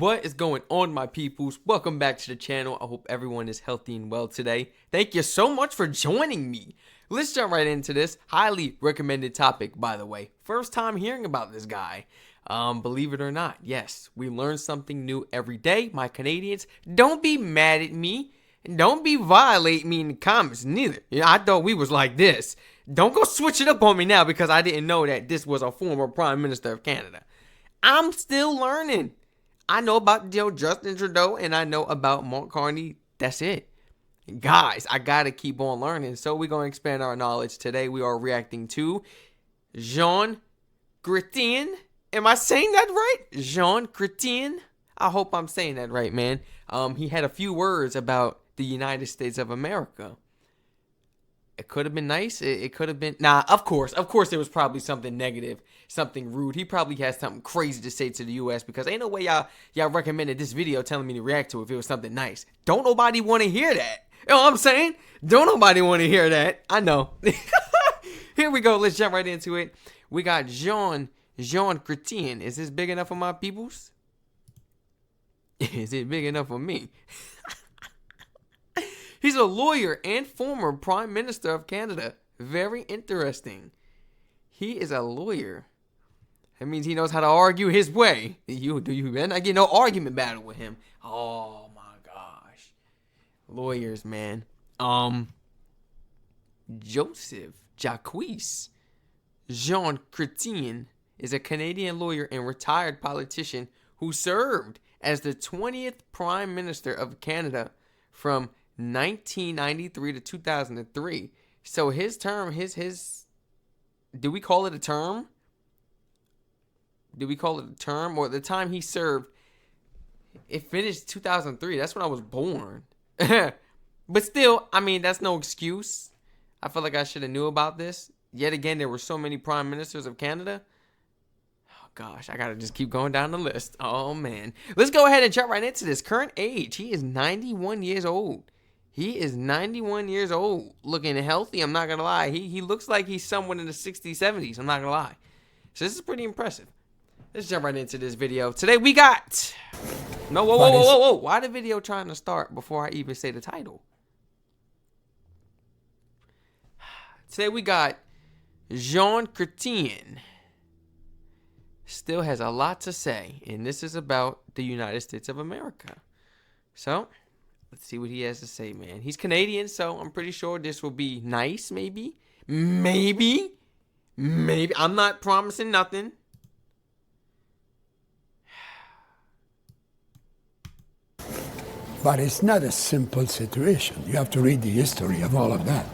What is going on, my peoples? Welcome back to the channel. I hope everyone is healthy and well today. Thank you so much for joining me. Let's jump right into this highly recommended topic, by the way. First time hearing about this guy. Believe it or not, yes, we learn something new every day. My Canadians, don't be mad at me. Don't be violating me in the comments neither. I thought we was like this. Don't go switch it up on me now because I didn't know that this was a former Prime Minister of Canada. I'm still learning. I know about Justin Trudeau and I know about Mark Carney. That's it. Guys, I gotta keep on learning. So we're gonna expand our knowledge. Today we are reacting to Jean Chrétien. Am I saying that right? Jean Chrétien? I hope I'm saying that right, man. He had a few words about the United States of America. It could have been nice. It could have been... Nah, of course there was probably something negative, something rude. He probably has something crazy to say to the U.S. because ain't no way y'all recommended this video telling me to react to it if it was something nice. Don't nobody want to hear that. You know what I'm saying? Don't nobody want to hear that. I know. Here we go. Let's jump right into it. We got Jean Chrétien. Is this big enough for my peoples? Is it big enough for me? He's a lawyer and former Prime Minister of Canada. Very interesting. He is a lawyer. That means he knows how to argue his way. You better not get no argument battle with him. Oh my gosh. Lawyers, man. Joseph Jacques Jean Chrétien is a Canadian lawyer and retired politician who served as the 20th Prime Minister of Canada from 1993 to 2003. So his term, his do we call it a term? Do we call it a term? Or the time he served, it finished 2003. That's when I was born. But still, I mean, that's no excuse. I feel like I should have knew about this. Yet again, there were so many Prime Ministers of Canada. Oh gosh, I gotta just keep going down the list. Oh man. Let's go ahead and jump right into this. Current age, he is 91 years old. He is 91 years old, looking healthy, I'm not going to lie. He looks like he's someone in the 60s, 70s, I'm not going to lie. So this is pretty impressive. Let's jump right into this video. Today we got... No, whoa. Why the video trying to start before I even say the title? Today we got Jean Chrétien. Still has a lot to say, and this is about the United States of America. So... let's see what he has to say, man. He's Canadian, so I'm pretty sure this will be nice, maybe. Maybe. I'm not promising nothing. But it's not a simple situation. You have to read the history of all of that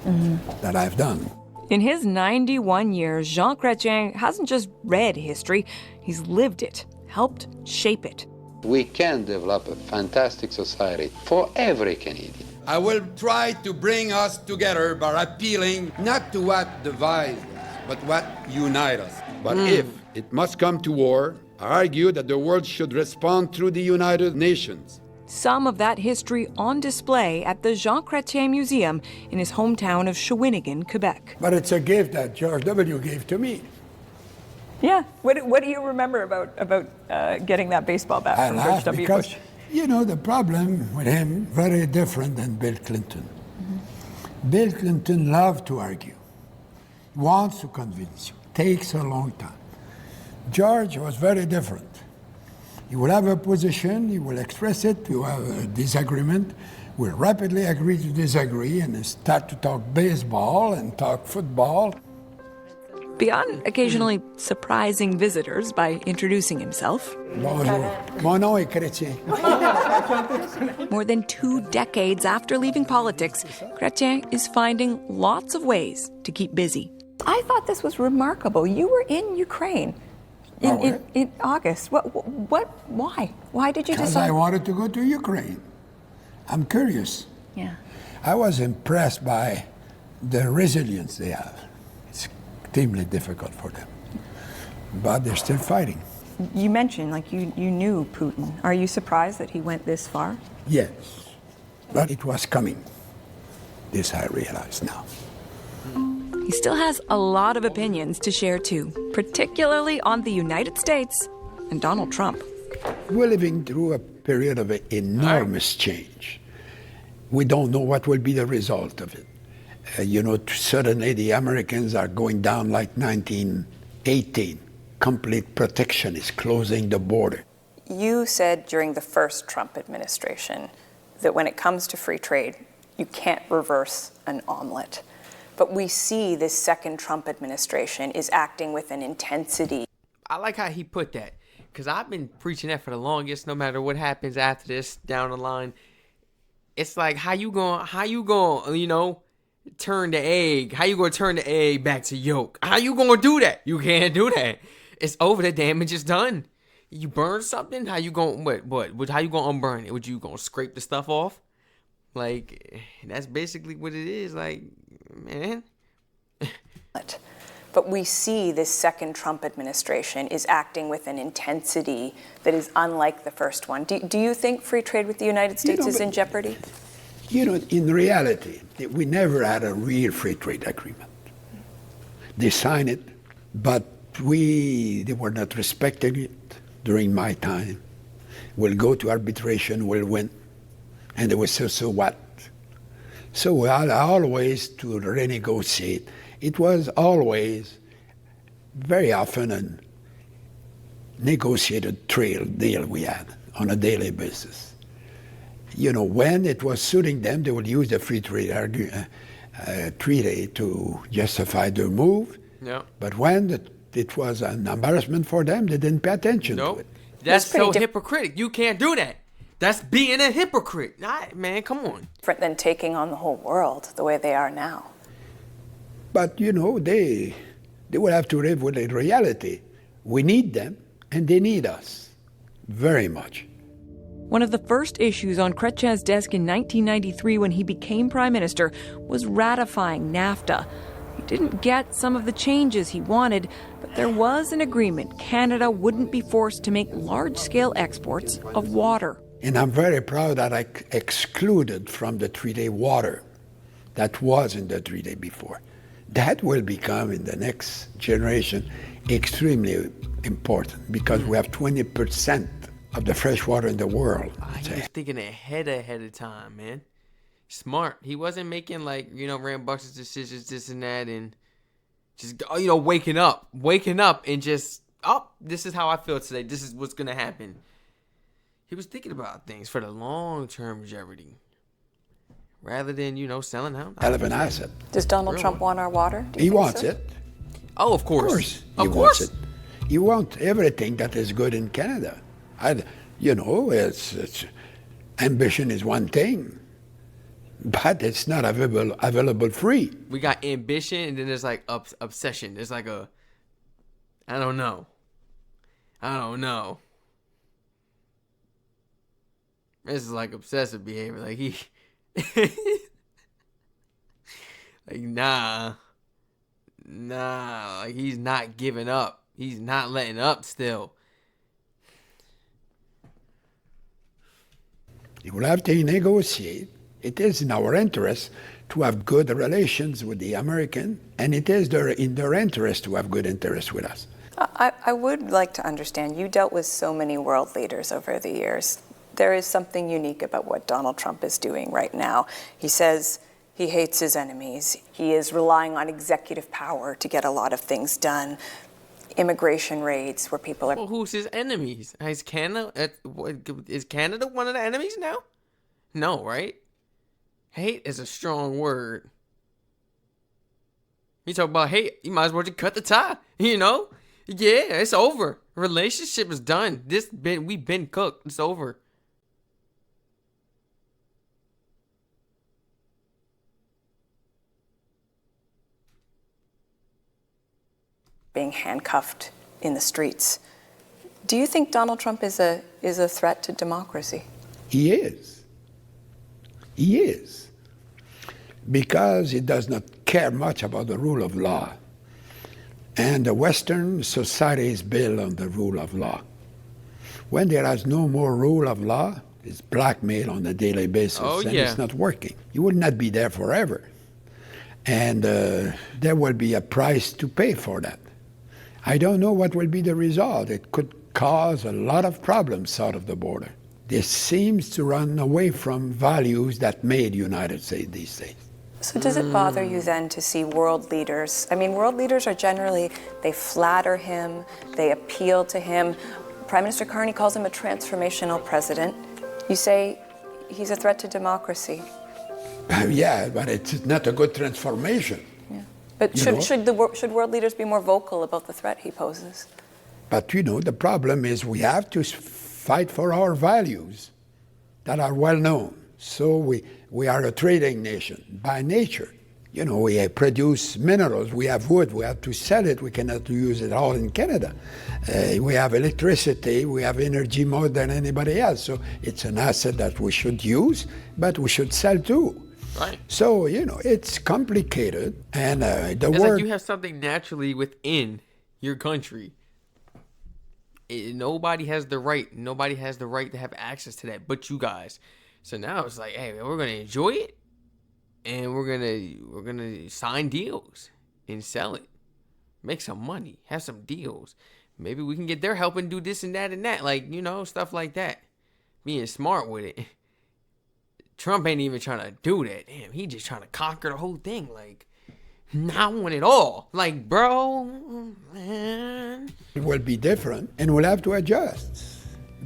that I've done. In his 91 years, Jean Chrétien hasn't just read history, he's lived it, helped shape it. We can develop a fantastic society for every Canadian. I will try to bring us together by appealing not to what divides us, but what unites us. But if it must come to war, I argue that the world should respond through the United Nations. Some of that history on display at the Jean Chrétien Museum in his hometown of Shawinigan, Quebec. But it's a gift that George W. gave to me. Yeah. What do you remember about getting that baseball bat from George W. because, Bush? you know, the problem with him, very different than Bill Clinton. Bill Clinton loved to argue. He wants to convince you. Takes a long time. George was very different. He will have a position, he will express it, you have a disagreement, will rapidly agree to disagree, and start to talk baseball and talk football. Beyond occasionally surprising visitors by introducing himself. Bonjour. Mon nom est Chrétien. More than 2 decades after leaving politics, Chrétien is finding lots of ways to keep busy. I thought this was remarkable. You were in Ukraine in August. Why? Why did you decide? Because I wanted to go to Ukraine. I'm curious. Yeah. I was impressed by the resilience they have. Extremely difficult for them, but they're still fighting. You mentioned, like, you knew Putin. Are you surprised that he went this far? Yes, but it was coming. This I realize now. He still has a lot of opinions to share too, particularly on the United States and Donald Trump. We're living through a period of enormous change. We don't know what will be the result of it. Suddenly the Americans are going down like 1918. Complete protection is closing the border. You said during the first Trump administration that when it comes to free trade, you can't reverse an omelet. But we see this second Trump administration is acting with an intensity. I like how he put that, because I've been preaching that for the longest. No matter what happens after this down the line, it's like how you going turn the egg? How you gonna turn the egg back to yolk? How you gonna do that? You can't do that. It's over. The damage is done. You burn something, how you gonna what? How you gonna unburn it? Would you gonna scrape the stuff off? Like, that's basically what it is. Like, man. But we see this second Trump administration is acting with an intensity that is unlike the first one. Do you think free trade with the United States is in jeopardy? In reality, we never had a real free trade agreement. They signed it, but they were not respecting it during my time. We'll go to arbitration, we'll win. And they would say, so what? So always to renegotiate. It was always, very often, a negotiated trade deal we had on a daily basis. When it was suiting them, they would use the free trade treaty to justify their move. Yeah. But when it was an embarrassment for them, they didn't pay attention to it. That's so hypocritical. You can't do that. That's being a hypocrite. Man, come on. Different than taking on the whole world the way they are now. But, they will have to live with the reality. We need them, and they need us very much. One of the first issues on Chrétien's desk in 1993 when he became prime minister was ratifying NAFTA. He didn't get some of the changes he wanted, but there was an agreement Canada wouldn't be forced to make large-scale exports of water. And I'm very proud that I excluded from the treaty water that was in the treaty before. That will become, in the next generation, extremely important because we have 20% of the fresh water in the world. He was thinking ahead of time, man. Smart. He wasn't making rambunctious decisions, this and that, and just waking up and just, this is how I feel today. This is what's gonna happen. He was thinking about things for the long-term longevity, rather than selling out. Hell of an asset. Does Donald Trump want our water? He wants it. Oh, of course. Of course. Wants it. You want everything that is good in Canada. It's ambition is one thing, but it's not available free. We got ambition, and then there's like obsession. There's like I don't know. This is like obsessive behavior. Like he, like nah. Like he's not giving up. He's not letting up still. You will have to negotiate. It is in our interest to have good relations with the American, and it is in their interest to have good interest with us. I would like to understand, you dealt with so many world leaders over the years. There is something unique about what Donald Trump is doing right now. He says he hates his enemies. He is relying on executive power to get a lot of things done. Immigration raids where people are... Well, who's his enemies? Is Canada one of the enemies now? No, right? Hate is a strong word. You talk about hate, you might as well just cut the tie, Yeah, it's over. Relationship is done. We've been cooked. It's over. Being handcuffed in the streets. Do you think Donald Trump is a threat to democracy? He is. He is. Because he does not care much about the rule of law. And the Western society is built on the rule of law. When there is no more rule of law, it's blackmail on a daily basis, it's not working. You will not be there forever. And there will be a price to pay for that. I don't know what will be the result. It could cause a lot of problems south of the border. This seems to run away from values that made the United States these days. So does it bother you then to see world leaders? I mean, world leaders are generally, they flatter him, they appeal to him. Prime Minister Carney calls him a transformational president. You say he's a threat to democracy. Yeah, but it's not a good transformation. Yeah. But should world leaders be more vocal about the threat he poses? But the problem is we have to fight for our values that are well known. So we are a trading nation by nature. We produce minerals, we have wood, we have to sell it, we cannot use it all in Canada. We have electricity, we have energy more than anybody else. So it's an asset that we should use, but we should sell too. Right. So, it's complicated. And it's like you have something naturally within your country. Nobody has the right to have access to that but you guys. So now it's like, hey, we're gonna enjoy it, and we're gonna sign deals and sell it, make some money, have some deals. Maybe we can get their help and do this and that and that, stuff like that. Being smart with it. Trump ain't even trying to do that. Damn, he just trying to conquer the whole thing. Like, I want it all. Like, bro, man. It will be different, and we'll have to adjust.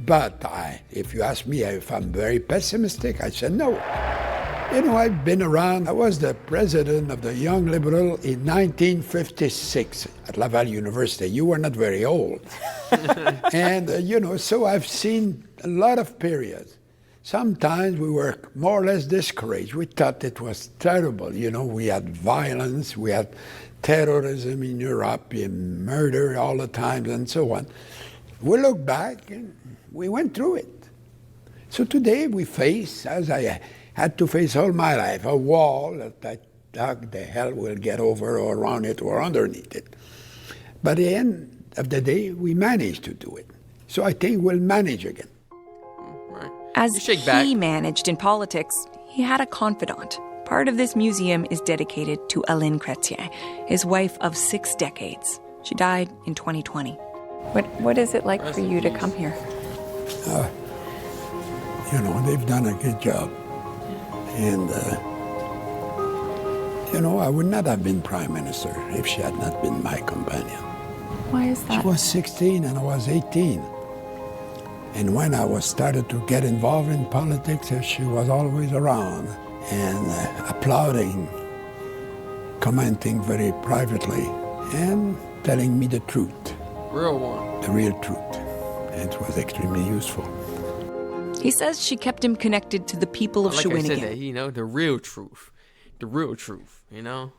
But if you ask me if I'm very pessimistic, I said no. I've been around. I was the president of the Young Liberal in 1956 at Laval University. You were not very old. And, so I've seen a lot of periods. Sometimes we were more or less discouraged. We thought it was terrible. We had violence, we had terrorism in Europe, and murder all the time, and so on. We look back and we went through it. So today we face, as I had to face all my life, a wall that I thought the hell will get over or around it or underneath it. But at the end of the day, we managed to do it. So I think we'll manage again. As he managed in politics, he had a confidant. Part of this museum is dedicated to Jean Chrétien, his wife of 6 decades. She died in 2020. What is it like for you to come here? They've done a good job. And, I would not have been prime minister if she had not been my companion. Why is that? She was 16 and I was 18. And when I started to get involved in politics, she was always around and applauding, commenting very privately, and telling me the truth. Real one. The real truth. And it was extremely useful. He says she kept him connected to the people of Shawinigan. I said that, the real truth. The real truth, You don't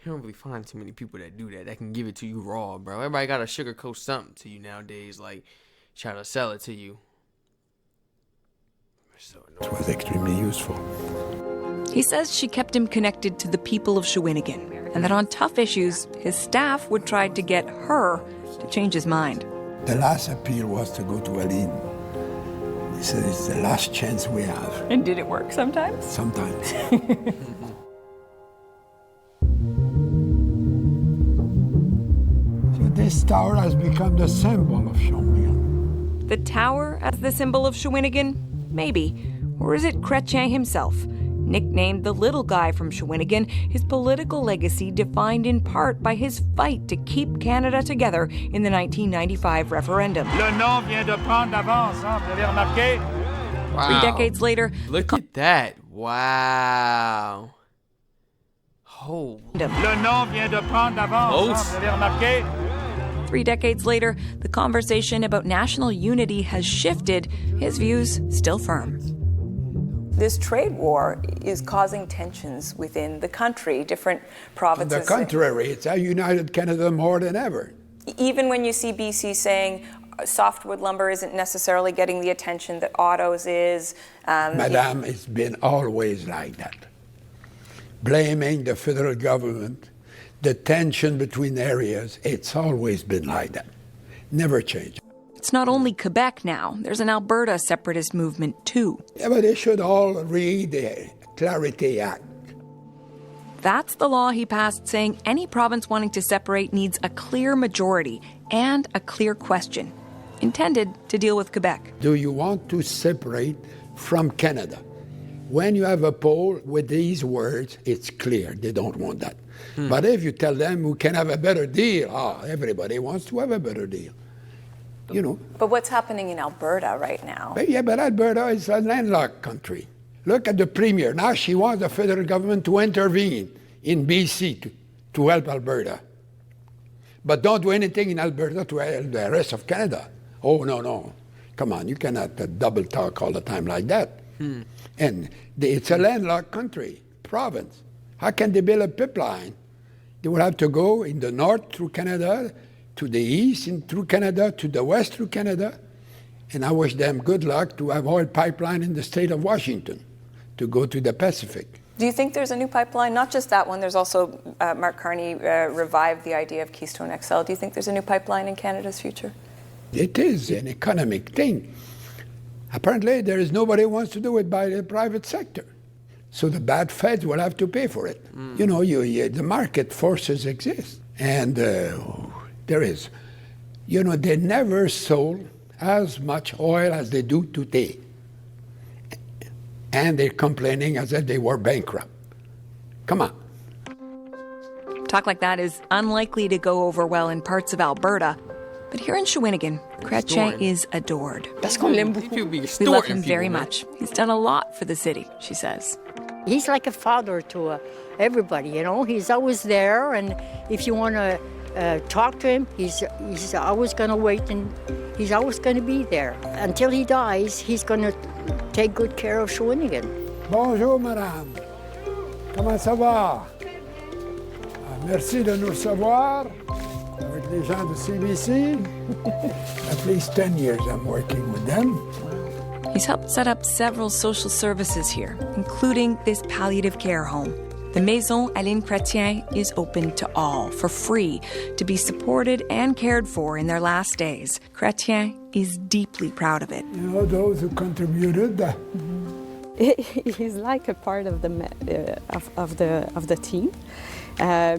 really find too many people that do that can give it to you raw, bro. Everybody got to sugarcoat something to you nowadays, like try to sell it to you. It was extremely useful. He says she kept him connected to the people of Shawinigan, and that on tough issues, his staff would try to get her to change his mind. The last appeal was to go to Aline. He said it's the last chance we have. And did it work sometimes? Sometimes. So this tower has become the symbol of Shawinigan. The tower as the symbol of Shawinigan? Maybe. Or is it Chrétien himself? Nicknamed the little guy from Shawinigan, his political legacy defined in part by his fight to keep Canada together in the 1995 referendum. Le nom vient de prendre d'avance, vous avez remarqué? Wow. 3 decades later, look at that. Wow. Oh. Le nom vient de prendre d'avance, vous avez remarqué? 3 decades later, the conversation about national unity has shifted, his views still firm. This trade war is causing tensions within the country, different provinces. On the contrary, it's united Canada more than ever. Even when you see BC saying softwood lumber isn't necessarily getting the attention that autos is. Madame, it's been always like that. Blaming the federal government, the tension between areas, it's always been like that. Never changed. It's not only Quebec now. There's an Alberta separatist movement, too. Yeah, but they should all read the Clarity Act. That's the law he passed saying any province wanting to separate needs a clear majority and a clear question intended to deal with Quebec. Do you want to separate from Canada? When you have a poll with these words, it's clear they don't want that. But if you tell them we can have a better deal, everybody wants to have a better deal. You know. But what's happening in Alberta right now? But Alberta is a landlocked country. Look at the premier. Now she wants the federal government to intervene in BC to help Alberta. But don't do anything in Alberta to help the rest of Canada. Oh, no. Come on, you cannot double talk all the time like that. And it's a landlocked country, province. How can they build a pipeline? They will have to go in the north through Canada, to the east through Canada, to the west through Canada. And I wish them good luck to have oil pipeline in the state of Washington to go to the Pacific. Do you think there's a new pipeline? Not just that one, there's also, Mark Carney revived the idea of Keystone XL. Do you think there's a new pipeline in Canada's future? It is an economic thing. Apparently, there is nobody who wants to do it by the private sector. So the bad feds will have to pay for it. You know, the market forces exist. And there is. You know, they never sold as much oil as they do today. And they're complaining as if they were bankrupt. Come on. Talk like that is unlikely to go over well in parts of Alberta. But here in Shawinigan, Chrétien is adored. We love him very much. He's done a lot for the city, she says. He's like a father to everybody, you know. He's always there, and if you want to talk to him, he's always going to wait, and he's always going to be there. Until he dies, he's going to take good care of Shawinigan. Bonjour, madame. Comment ça va? Merci de nous recevoir. Avec les gens de CBC. At least 10 years I'm working with them. He's helped set up several social services here, including this palliative care home. The Maison Jean Chrétien is open to all for free to be supported and cared for in their last days. Chrétien is deeply proud of it. You know, those who contributed. He's like a part of the team.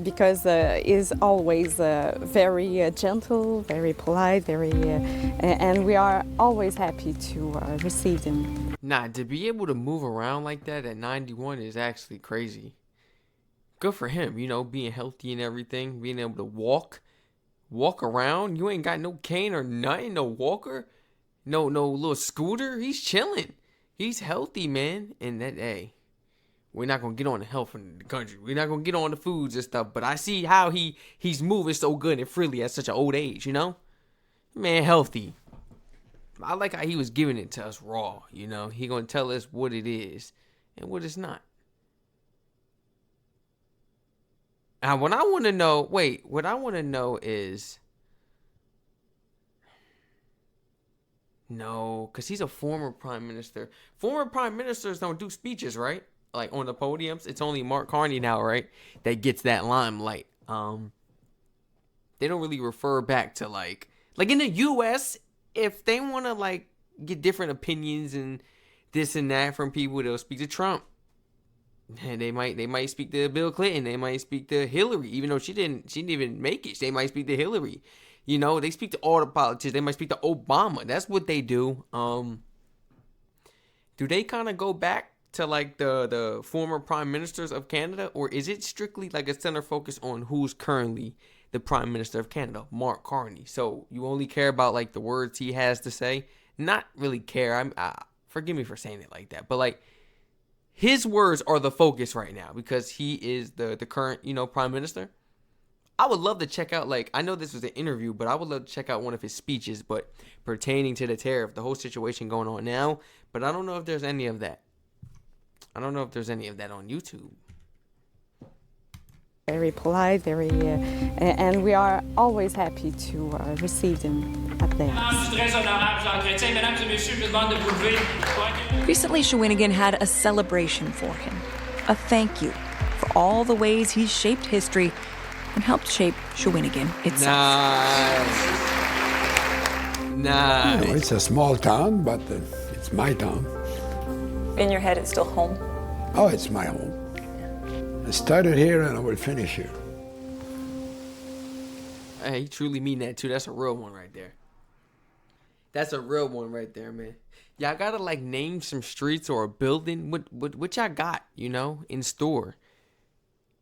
Because he's always very gentle, very polite, and we are always happy to receive him. Nah, to be able to move around like that at 91 is actually crazy. Good for him, you know, being healthy and everything, being able to walk around. You ain't got no cane or nothing, no walker, no little scooter. He's chilling. He's healthy, man. And that, hey, we're not going to get on the health in the country. We're not going to get on the foods and stuff. But I see how he's moving so good and freely at such an old age, you know? Man, healthy. I like how he was giving it to us raw, you know? He going to tell us what it is and what it's not. Now, what I want to know is... No, because he's a former prime minister. Former prime ministers don't do speeches, right? Like on the podiums. It's only Mark Carney now, right? That gets that limelight. They don't really refer back to like in the US, if they want to like get different opinions and this and that from people, they'll speak to Trump. And they might speak to Bill Clinton. They might speak to Hillary, even though she didn't even make it. They might speak to Hillary. You know, they speak to all the politicians. They might speak to Obama. That's what they do. Do they kind of go back to like the former prime ministers of Canada, or is it strictly like a center focus on who's currently the prime minister of Canada, Mark Carney? So you only care about like the words he has to say, not really care. Forgive me for saying it like that, but like his words are the focus right now because he is the current, you know, prime minister. I would love to check out, like, I know this was an interview, but I would love to check out one of his speeches, but pertaining to the tariff, the whole situation going on now. But I don't know if there's any of that. I don't know if there's any of that on YouTube. Very polite, and we are always happy to receive him up there. Recently, Shawinigan had a celebration for him. A thank you for all the ways he's shaped history and helped shape Shawinigan itself. Nice. You know, it's a small town, but it's my town. In your head, it's still home? Oh, it's my home. I started here and I will finish here. Hey, he truly mean that too. That's a real one right there. That's a real one right there, man. Y'all gotta like name some streets or a building. What y'all got, you know, in store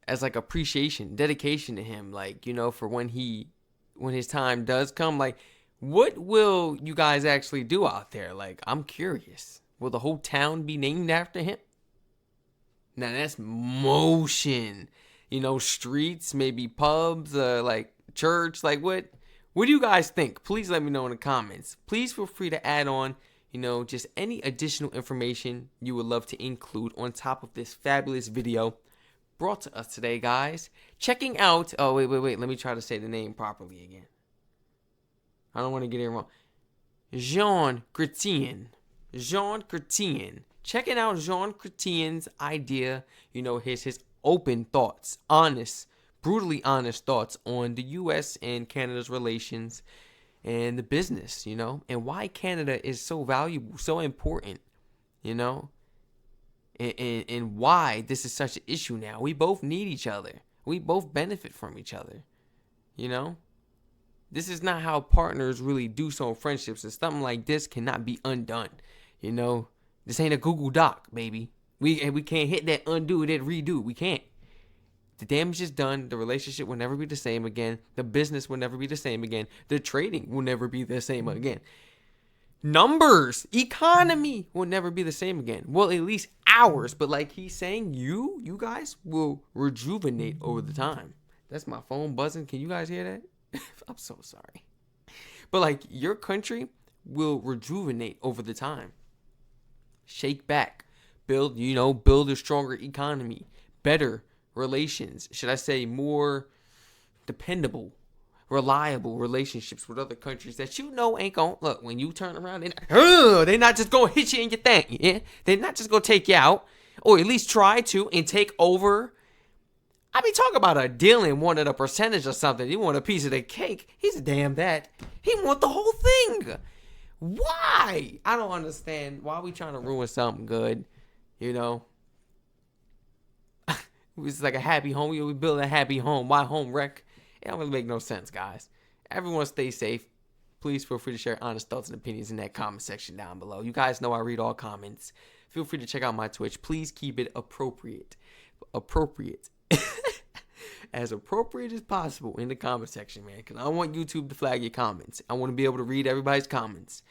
as like appreciation, dedication to him, like, you know, for when his time does come. Like, what will you guys actually do out there? Like, I'm curious. Will the whole town be named after him? Now that's motion. You know, streets, maybe pubs, like church, like what do you guys think? Please let me know in the comments. Please feel free to add on, you know, just any additional information you would love to include on top of this fabulous video brought to us today, guys. Checking out, oh, wait, let me try to say the name properly again. I don't want to get it wrong. Jean Chrétien. Jean Chrétien. Checking out Jean Chrétien's idea, you know, his open thoughts, honest, brutally honest thoughts on the U.S. and Canada's relations and the business, you know, and why Canada is so valuable, so important, you know, and why this is such an issue now. We both need each other. We both benefit from each other, you know. This is not how partners really do so in friendships, and something like this cannot be undone, you know. This ain't a Google Doc, baby. We can't hit that undo, that redo. We can't. The damage is done. The relationship will never be the same again. The business will never be the same again. The trading will never be the same again. Numbers, economy will never be the same again. Well, at least ours. But like he's saying, you guys will rejuvenate over the time. That's my phone buzzing. Can you guys hear that? I'm so sorry. But like your country will rejuvenate over the time. Shake back. Build a stronger economy. Better relations, should I say more dependable, reliable relationships with other countries that you know ain't gonna, look, when you turn around, they're not just gonna hit you in your thing, yeah? They're not just gonna take you out, or at least try to, and take over. I mean, talk about a deal and wanted a percentage or something. He want a piece of the cake. He's a damn that. He want the whole thing. Why? I don't understand. Why are we trying to ruin something good, you know? It's like a happy home. We build a happy home. Why home wreck? It don't really make no sense, guys. Everyone stay safe. Please feel free to share honest thoughts and opinions in that comment section down below. You guys know I read all comments. Feel free to check out my Twitch. Please keep it appropriate. As appropriate as possible in the comment section, man. Because I don't want YouTube to flag your comments. I want to be able to read everybody's comments.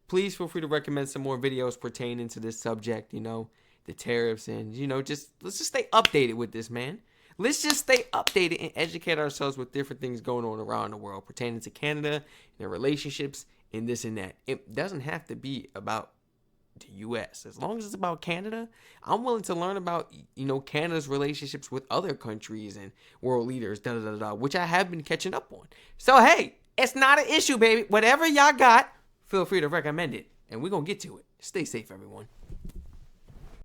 Please feel free to recommend some more videos pertaining to this subject, you know. The tariffs, and you know, let's just stay updated with this, man. Let's just stay updated and educate ourselves with different things going on around the world pertaining to Canada and their relationships and this and that. It doesn't have to be about the U.S. As long as it's about Canada, I'm willing to learn about, you know, Canada's relationships with other countries and world leaders, which I have been catching up on. So hey, it's not an issue, baby. Whatever y'all got, feel free to recommend it, and we're gonna get to it. Stay safe, everyone.